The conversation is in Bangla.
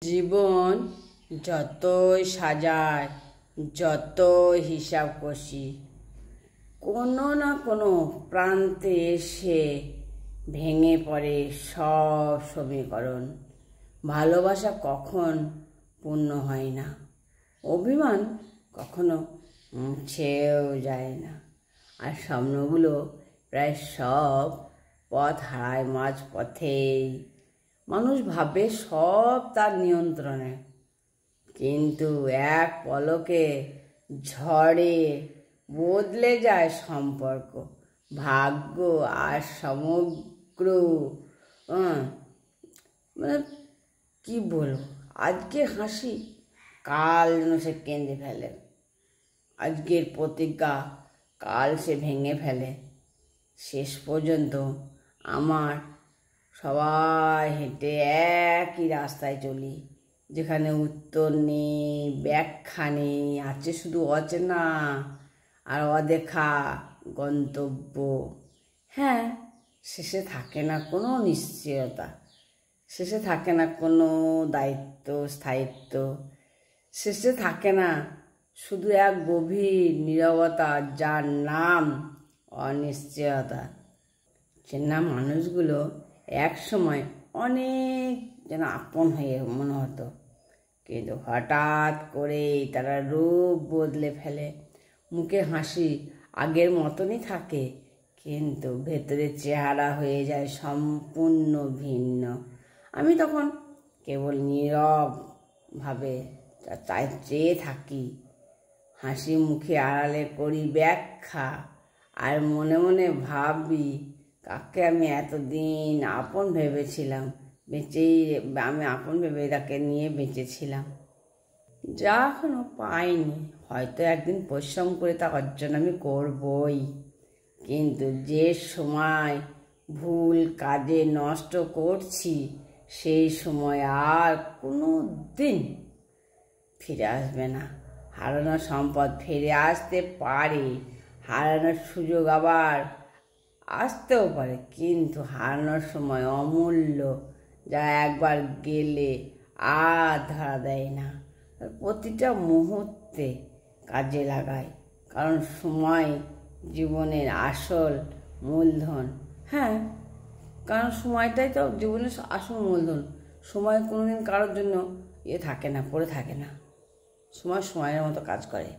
জীবন যতই সাজায়, যতই হিসাব কষি, কোনো না কোনো প্রান্তে এসে ভেঙে পড়ে সব সমীকরণ। ভালোবাসা কখন পূর্ণ হয় না, অভিমান কখনো মুছেও যায় না, আর স্বপ্নগুলো প্রায় সব পথ হারায় মাঝ পথেই। মানুষ ভাবে সব তার নিয়ন্ত্রণে, কিন্তু এক পলকে ঝড়ে বদলে যায় সম্পর্ক, ভাগ্য আর সমগ্র। মানে কি বলবো, আজকে হাসি কাল যেন সে কেঁদে ফেলে, আজকের প্রতিজ্ঞা কাল সে ভেঙে ফেলে। শেষ পর্যন্ত আমার সবাই হেঁটে একই রাস্তায় চলি, যেখানে উত্তর নেই, ব্যাখ্যা নেই, আছে শুধু অচেনা আর অদেখা গন্তব্য। হ্যাঁ, শেষে থাকে না কোনো নিশ্চয়তা, শেষে থাকে না কোনো দায়িত্ব স্থায়িত্ব, শেষে থাকে না শুধু এক গভীর নীরবতা যার নাম অনিশ্চয়তা। চেনা মানুষগুলো এক সময় অনেক যেন আপন হয়ে মনে হতো, কিন্তু হঠাৎ করেই তারা রূপ বদলে ফেলে। মুখে হাসি আগের মতনই থাকে, কিন্তু ভেতরে চেহারা হয়ে যায় সম্পূর্ণ ভিন্ন। আমি তখন কেবল নীরবভাবে চেয়ে থাকি, হাসি মুখে আড়ালে করি ব্যাখ্যা, আর মনে মনে ভাবি কাকে আমি এতদিন আপন ভেবেছিলাম, আমি আপন ভেবে তাকে নিয়ে বেঁচেছিলাম। যা এখনো পাইনি, হয়তো একদিন পরিশ্রম করে তা অর্জন আমি করবই, কিন্তু যে সময় ভুল কাজে নষ্ট করছি সেই সময় আর কোনো দিন ফিরে আসবে না। হারানোর সম্পদ ফিরে আসতে পারে, হারানোর সুযোগ আবার আসতেও পারে, কিন্তু হারানোর সময় অমূল্য, যা একবার গেলে আর ধরা দেয় না। প্রতিটা মুহূর্তে কাজে লাগায়, কারণ সময় জীবনের আসল মূলধন। হ্যাঁ, কারণ সময়টাই তো জীবনের আসল মূলধন। সময় কোনোদিন কারোর জন্য থাকে না, পড়ে থাকে না। সময় সময়ের মতো কাজ করে।